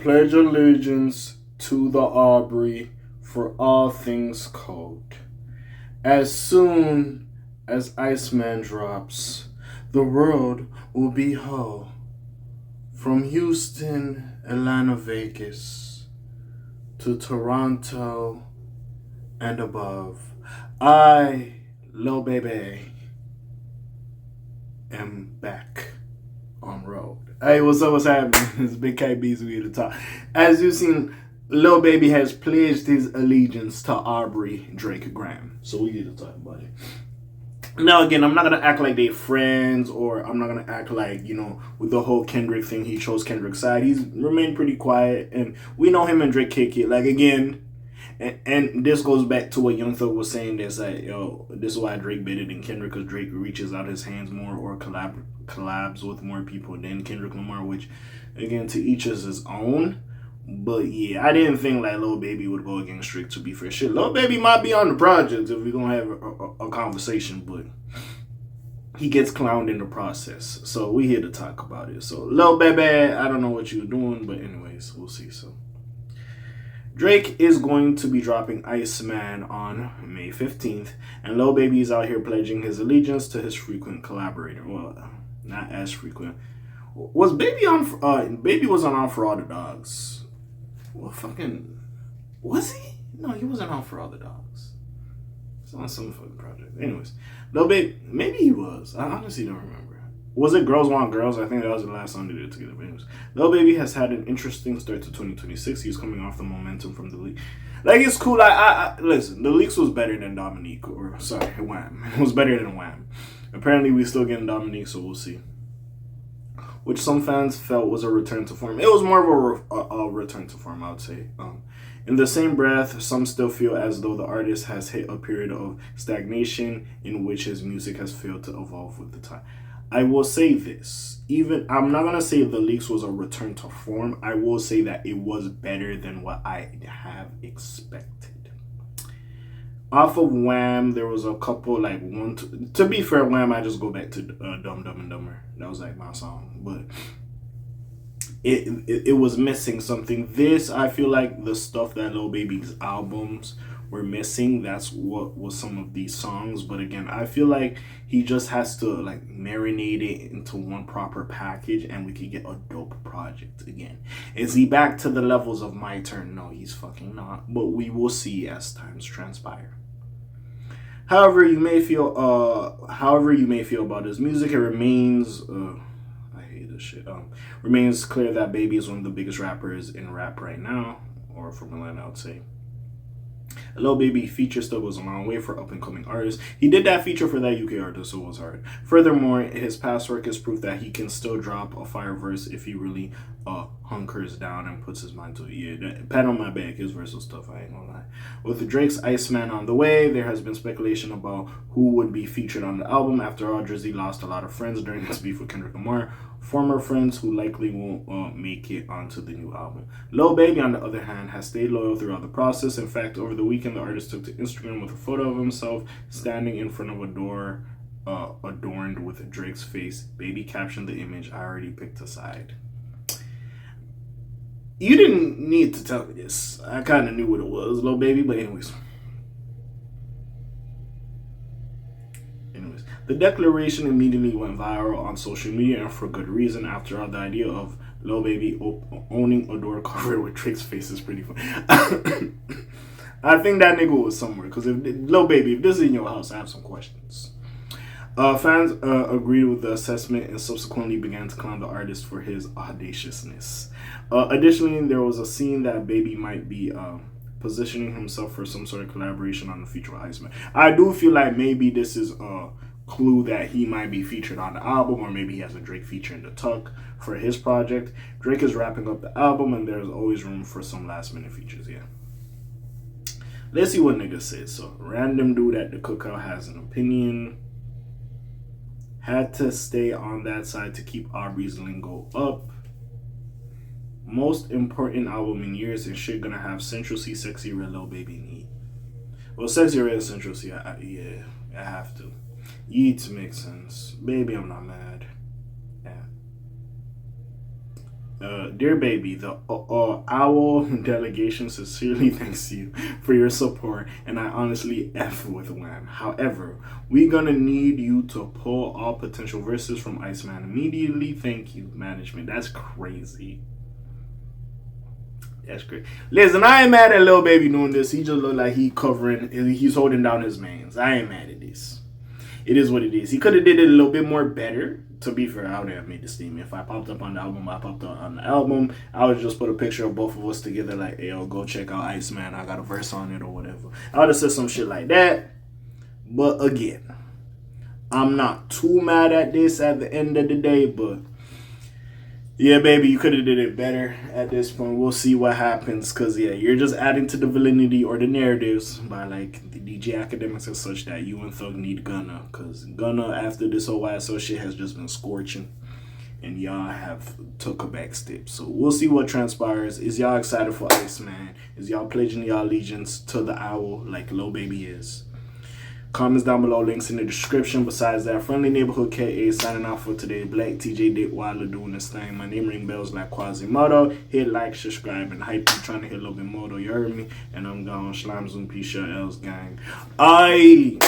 pledge allegiance to the Aubrey for all things cold. As soon as Iceman drops, the world will be whole. From Houston, Atlanta, Vegas, to Toronto and above, I, Lil Baby, am back on road. Hey, what's up? What's happening? It's Big KB's We to talk. As you've seen, Lil Baby has pledged his allegiance to Aubrey Drake Graham. So we need to talk about it. Now, again, I'm not going to act like they're friends, or I'm not going to act like, with the whole Kendrick thing, he chose Kendrick's side. He's remained pretty quiet, and we know him and Drake kick it. Like, again, and this goes back to what Young Thug was saying. That's like, this is why Drake better than Kendrick, because Drake reaches out his hands more or collabs with more people than Kendrick Lamar, which, again, to each is his own. But yeah, I didn't think like Lil Baby would go against Drake, to be fair. Shit, Lil Baby might be on the project if we're gonna have a conversation, but he gets clowned in the process. So we here to talk about it. So Lil Baby, I don't know what you're doing, but anyways, we'll see. So Drake is going to be dropping Iceman on May 15th, and Lil Baby is out here pledging his allegiance to his frequent collaborator. Well, not as frequent. Was Baby on? Baby was on For All the Dogs. Well, fucking, was he? No, he wasn't on For All the Dogs. It's on some fucking project. Anyways, Lil Baby, maybe he was. I honestly don't remember. Was it Girls Want Girls? I think that was the last song they did together. But anyways, Lil Baby has had an interesting start to 2026. He's coming off the momentum from the leak. Like, it's cool. Listen, the leaks was better than Dominique, or sorry, Wham. It was better than Wham. Apparently, we still getting Dominique, so we'll see. Which some fans felt was a return to form. It was more of a return to form, I would say. In the same breath, some still feel as though the artist has hit a period of stagnation in which his music has failed to evolve with the time. I will say this. I'm not going to say the leaks was a return to form. I will say that it was better than what I have expected. Off of Wham, there was a couple, like, to be fair, Wham, I just go back to Dumb and Dumber. That was, like, my song. But it was missing something. This, I feel like the stuff that Lil Baby's albums were missing, that's what was some of these songs. But, again, I feel like he just has to, like, marinate it into one proper package, and we could get a dope project again. Is he back to the levels of My Turn? No, he's fucking not. But we will see as times transpire. However you may feel about his music, it remains I hate this shit. Remains clear that Baby is one of the biggest rappers in rap right now, or from Atlanta, I would say. A Lil Baby feature still goes a long way for up-and-coming artists. He did that feature for that UK artist, so it was hard. Furthermore, his past work is proof that he can still drop a fire verse if he really hunkers down and puts his mind to it. Yeah, pat on my back, his verse was tough, I ain't gonna lie. With Drake's Iceman on the way, there has been speculation about who would be featured on the album. After all, Drizzy lost a lot of friends during his beef with Kendrick Lamar. Former friends who likely won't make it onto the new album. Lil Baby, on the other hand, has stayed loyal throughout the process. In fact, over the weekend, the artist took to Instagram with a photo of himself standing in front of a door adorned with Drake's face. Baby captioned the image, "I already picked a side." You didn't need to tell me this. I kind of knew what it was, Lil Baby, but anyways. The declaration immediately went viral on social media, and for good reason. After all, the idea of Lil Baby owning a door covered with Drake's face is pretty funny. I think that nigga was somewhere, because if Lil Baby, if this is in your house, I have some questions. Fans agreed with the assessment and subsequently began to clown the artist for his audaciousness. Additionally, there was a scene that Baby might be positioning himself for some sort of collaboration on the future with Iceman. I do feel like maybe this is a clue that he might be featured on the album, or maybe he has a Drake feature in the tuck for his project. Drake is wrapping up the album, and there's always room for some last minute features. Yeah, let's see what niggas said. So, random dude at the cookout has an opinion. Had to stay on that side to keep Aubrey's lingo up. Most important album in years, and shit gonna have Central C, Sexy Red, Lil Baby, and Yeet. Well, Sexy Red and Central C, yeah, I have to. Yeet makes sense. Baby, I'm not mad. Yeah. Dear baby, the owl delegation sincerely thanks you for your support, and I honestly F with Wham. However, we're gonna need you to pull all potential verses from Iceman immediately. Thank you, management. That's crazy. That's great. Listen, I ain't mad at Lil Baby doing this. He just look like he's holding down his mains. I ain't mad at this. It is what it is. He could have did it a little bit more better. To be fair, I would have made the statement. If I popped up on the album, I popped up on the album. I would just put a picture of both of us together, like, hey, yo, go check out Iceman. I got a verse on it or whatever. I would have said some shit like that. But again, I'm not too mad at this at the end of the day, but yeah, baby, you could have did it better at this point. We'll see what happens, because, yeah, you're just adding to the validity or the narratives by, like, the DJ academics and such that you and Thug need Gunna, because Gunna, after this whole YSL shit, has just been scorching, and y'all have took a back step. So we'll see what transpires. Is y'all excited for Iceman? Is y'all pledging y'all allegiance to the owl like Lil Baby is? Comments down below, links in the description. Besides that, friendly neighborhood K.A. signing out for today. Black TJ Dick Wilder doing this thing. My name ring bells like Quasimodo. Hit like, subscribe, and hype you trying to hit a little bit more though. You heard me? And I'm gone. Slime Zoom, peace, your L's gang. Aye.